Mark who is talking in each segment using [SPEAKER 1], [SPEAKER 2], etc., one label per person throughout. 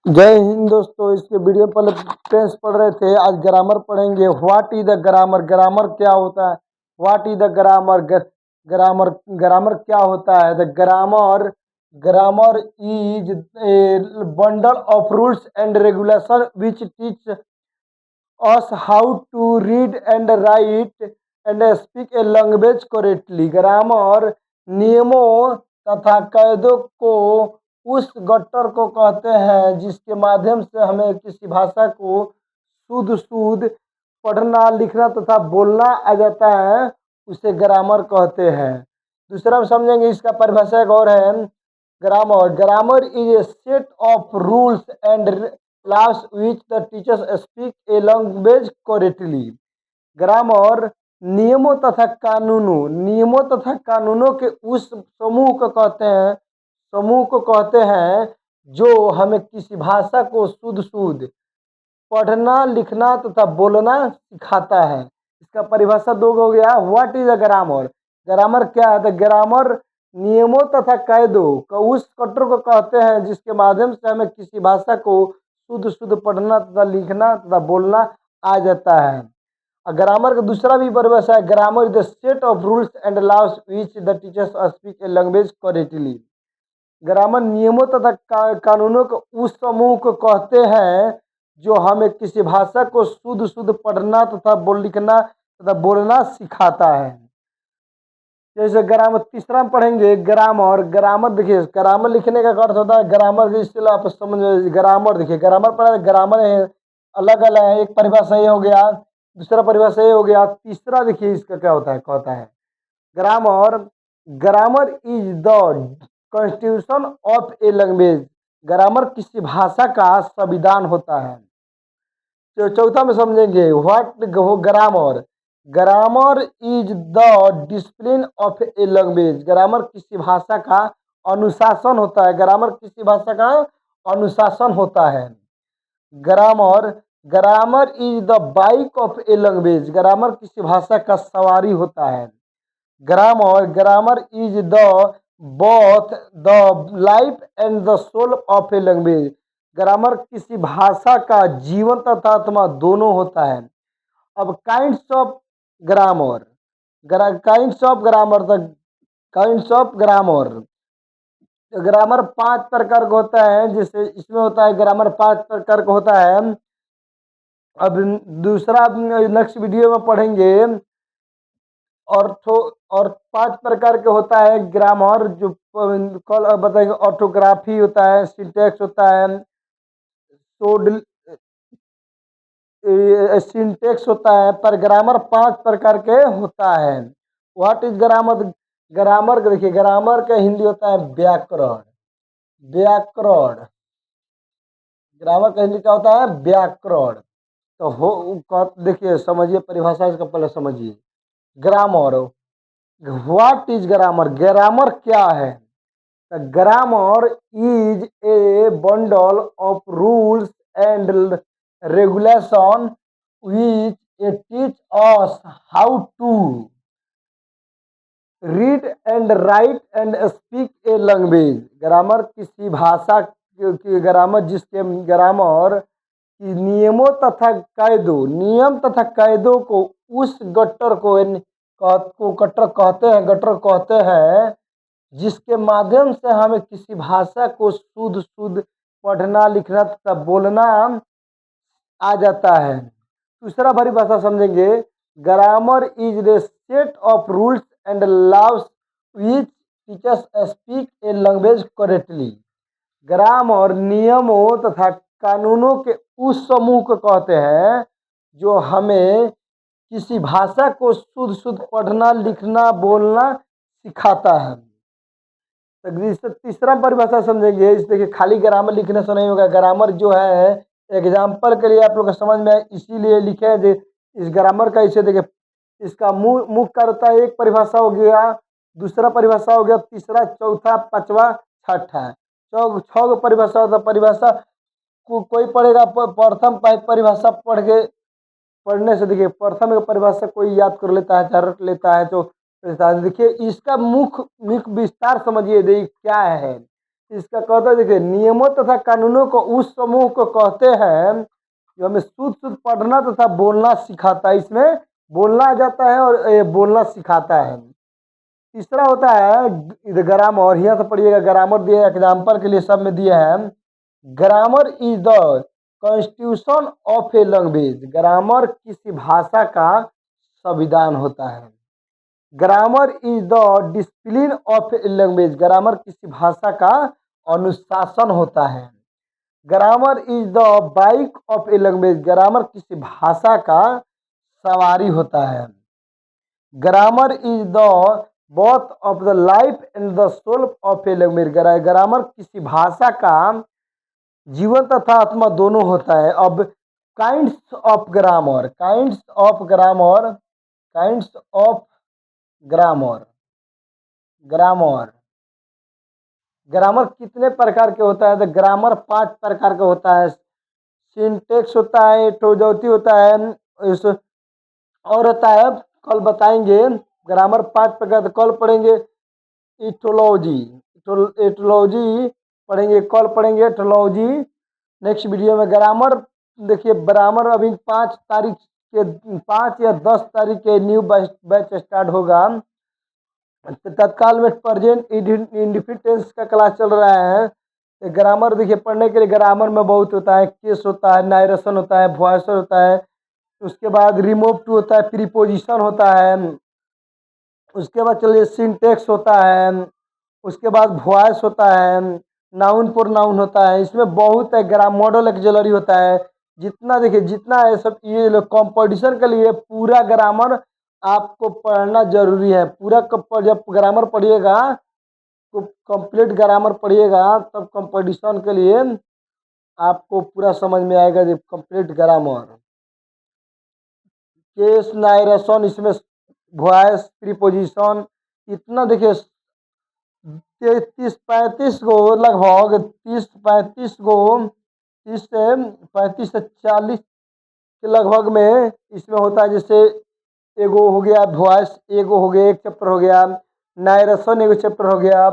[SPEAKER 1] जय हिंद दोस्तों। इसके वीडियो में पहले टेंस पढ़ रहे थे, आज ग्रामर पढ़ेंगे। What is the grammar? Grammar क्या होता है? What is the grammar? Grammar grammar क्या होता है? The grammar grammar is a bundle of rules and regulation which teach us how to read and write and speak a language correctly। Grammar नियमों तथा कायदों को उस गट्टर को कहते हैं जिसके माध्यम से हमें किसी भाषा को शुद्ध शुद्ध पढ़ना लिखना तथा बोलना आ जाता है, उसे ग्रामर कहते हैं। दूसरा हम समझेंगे, इसका परिभाषा एक और है। Grammar is a set of rules and laws which the teachers speak a language correctly। Grammar नियमों तथा कानूनों के उस समूह को कहते हैं जो हमें किसी भाषा को शुद्ध शुद्ध पढ़ना लिखना तथा बोलना सिखाता है। इसका परिभाषा दो हो गया। What is a grammar? Grammar क्या है? द ग्रामर नियमों तथा कायदों का उस कटर को कहते हैं जिसके माध्यम से हमें किसी भाषा को शुद्ध शुद्ध पढ़ना तथा लिखना तथा बोलना आ जाता है। ग्रामर का दूसरा भी परिभाषा है। Grammar is the set of rules and laws which the teachers speak a language correctly. Grammar नियमों तथा कानूनों के उस समूह को कहते हैं जो हमें किसी भाषा को शुद्ध शुद्ध पढ़ना तथा लिखना तथा बोलना सिखाता है। जैसे ग्रामर तीसरा में पढ़ेंगे। ग्रामर देखिए, ग्रामर लिखने का अर्थ होता है ग्रामर, इसलिए आप समझ। ग्रामर देखिए, ग्रामर पढ़ा, ग्रामर है अलग अलग है। एक परिभाषा ये हो गया, दूसरा परिभाषा ये हो गया, तीसरा देखिए इसका क्या होता है। कहता है grammar grammar is the constitution of a language. Grammar किसी भाषा का संविधान होता है। तो चौथा में समझेंगे what grammar grammar is the discipline of a language. Grammar किसी भाषा का अनुशासन होता है। ग्रामर किसी भाषा का अनुशासन होता है। Grammar grammar is the bike of a language. Grammar किसी भाषा का सवारी होता है। Grammar is the both the life and the soul of a language. Grammar किसी भाषा का जीवन तथा आत्मा दोनों होता है। अब kinds of grammar kinds of grammar grammar 5 प्रकार का होता है। जैसे इसमें होता है ग्रामर 5 प्रकार का होता है। अब दूसरा नेक्स्ट वीडियो में पढ़ेंगे। और 5 प्रकार के होता है ग्रामर, जो कल बताएंगे। ऑर्थोग्राफी होता है, सिंटैक्स होता है, सिंटेक्स होता है। पर ग्रामर 5 प्रकार के होता है। What is grammar? ग्रामर देखिए, ग्रामर का हिंदी होता है व्याकरण। व्याकरण ग्रामर का हिंदी क्या होता है? व्याकरण। तो देखिए, समझिए परिभाषा इसका पहले समझिए। Grammar, what is grammar? Grammar क्या है? Grammar is a bundle of rules and regulation which it teach us how to read and write and speak a language। Grammar किसी भाषा की ग्रामर की नियम तथा कायदों को उस गट्टर गट्टर कहते हैं जिसके माध्यम से हमें किसी भाषा को शुद्ध शुद्ध पढ़ना लिखना तथा बोलना आ जाता है। दूसरा परिभाषा समझेंगे। Grammar is the set of rules and laws which teachers speak a language correctly. Grammar नियमों तथा कानूनों के उस समूह को कहते हैं जो हमें किसी भाषा को शुद्ध शुद्ध पढ़ना लिखना बोलना सिखाता है। तो तीसरा परिभाषा समझेंगे। इस देखिए, खाली ग्रामर लिखने से नहीं होगा। ग्रामर जो है एग्जाम्पल के लिए आप लोग को समझ में आए इसीलिए लिखे हैं। इस ग्रामर का इसे देखिए, इसका मुख्य कार्य होता है। एक परिभाषा हो गया, दूसरा परिभाषा हो गया, तीसरा, चौथा, पांचवा, छठा। 6 परिभाषा होता है। परिभाषा कोई पढ़ेगा, प्रथम परिभाषा पढ़ने से देखिए, प्रथम परिभाषा कोई याद कर लेता है, रट लेता है। तो देखिए, इसका मुख्य विस्तार समझिए क्या है। इसका कहता है देखिए, नियमों तथा कानूनों को उस समूह को कहते हैं जो हमें शुद्ध शुद्ध पढ़ना तथा बोलना सिखाता है। इसमें बोलना आ जाता है और बोलना सिखाता है। तीसरा होता है ग्रामर। यहाँ से पढ़िएगा, ग्रामर दिया एग्जाम्पल के लिए सब में दिया है। Grammar is the constitution of a language. Grammar किसी भाषा का संविधान होता है। Grammar is the discipline of a language. Grammar किसी भाषा का अनुशासन होता है। Grammar is the bike of a language. Grammar किसी भाषा का सवारी होता है। Grammar is the both of the life and the soul of a language. Grammar किसी भाषा का जीवन तथा आत्मा दोनों होता है। अब kinds of grammar, kinds of grammar, kinds of grammar, grammar, grammar कितने प्रकार के होता है? तो ग्रामर 5 प्रकार का होता है। सिंटेक्स होता है, टोजोटी होता है, इस और होता है, कल बताएंगे। ग्रामर 5 प्रकार का कल पढ़ेंगे। इटोलॉजी, इटोलॉजी पढ़ेंगे, कल पढ़ेंगे इटोलॉजी नेक्स्ट वीडियो में। ग्रामर देखिए, ग्रामर अभी 5 तारीख के 5 या 10 तारीख के न्यू बैच स्टार्ट होगा। तत्काल में प्रेजेंट इंडिफिटेंस का क्लास चल रहा है। ग्रामर देखिए, पढ़ने के लिए ग्रामर में बहुत होता है। केस होता है, नायरेशन होता है, वॉइसर होता है, उसके बाद रिमूव टू होता है, प्रीपोजिशन होता है, उसके बाद चलिए सिंटेक्स होता है, उसके बाद वॉइस होता है, नाउन प्रोनाउन होता है। इसमें बहुत है। ग्राम मॉडल एक्सिलरी होता है। जितना देखिए, जितना है सब, ये कंपटीशन के लिए पूरा ग्रामर आपको पढ़ना जरूरी है। पूरा जब ग्रामर पढ़िएगा तो कंप्लीट ग्रामर पढ़िएगा, तब कंपटीशन के लिए आपको पूरा समझ में आएगा। जब कंप्लीट ग्रामर, केस, नायरेशन, इसमें वॉइस, प्रीपोजिशन, इतना देखिए 30-35 गो, लगभग 30-35 गो, 30 से 40 के लगभग में इसमें होता है। जैसे एगो हो गया वॉइस, एगो हो गया, एक चैप्टर हो गया। नायरेशन एगो चैप्टर हो गया।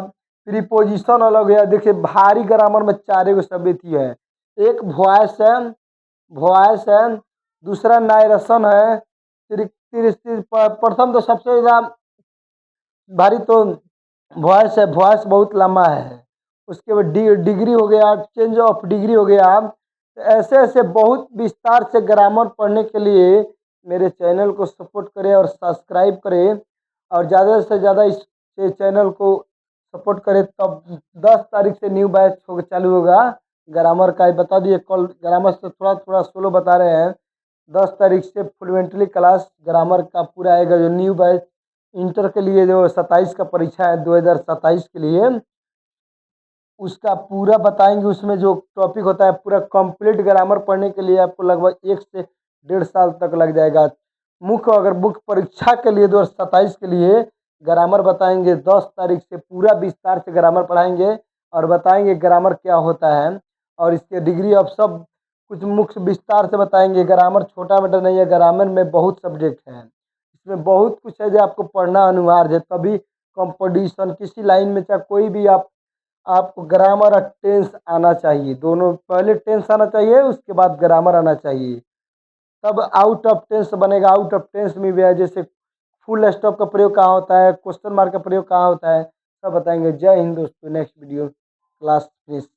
[SPEAKER 1] प्रीपोजिशन अलग हो गया। देखिए, भारी ग्रामर में 4 गो शब्द ही है। एक वॉइस है, वॉइस है, दूसरा नायरेशन है, प्रथम तो सबसे ज़्यादा भारी तो वॉइस है। वॉइस बहुत लंबा है। उसके बाद डिग्री हो गया, चेंज ऑफ डिग्री हो गया। तो ऐसे ऐसे बहुत विस्तार से ग्रामर पढ़ने के लिए मेरे चैनल को सपोर्ट करें और सब्सक्राइब करें, और ज़्यादा से ज़्यादा इस चैनल को सपोर्ट करें। तब 10 तारीख से न्यू बैच चालू होगा ग्रामर का। बता दिए, कल ग्रामर से थोड़ा थोड़ा सोलो बता रहे हैं। 10 तारीख से फ्लुएंटली क्लास ग्रामर का पूरा आएगा। जो न्यू बैच इंटर के लिए जो 27 का परीक्षा है 2027 के लिए, उसका पूरा बताएंगे। उसमें जो टॉपिक होता है पूरा कंप्लीट ग्रामर पढ़ने के लिए आपको लगभग 1 से 1.5 साल तक लग जाएगा। मुख्य अगर मुख्य परीक्षा के लिए 2027 के लिए ग्रामर बताएंगे। 10 तारीख से पूरा विस्तार से ग्रामर पढ़ाएंगे और बताएंगे ग्रामर क्या होता है, और इसके डिग्री अब सब कुछ मुख्य विस्तार से बताएंगे। ग्रामर छोटा मोटा नहीं है, ग्रामर में बहुत सब्जेक्ट हैं। इसमें बहुत कुछ है जो आपको पढ़ना अनिवार्य है। तभी कंपटीशन किसी लाइन में, चाहे कोई भी आपको ग्रामर और टेंस आना चाहिए। दोनों, पहले टेंस आना चाहिए, उसके बाद ग्रामर आना चाहिए, तब आउट ऑफ टेंस बनेगा। आउट ऑफ टेंस में भी है, जैसे फुल स्टॉप का प्रयोग कहाँ होता है, क्वेश्चन मार्क का प्रयोग कहाँ होता है, सब बताएंगे। जय हिंद दोस्तों। Next video class finish.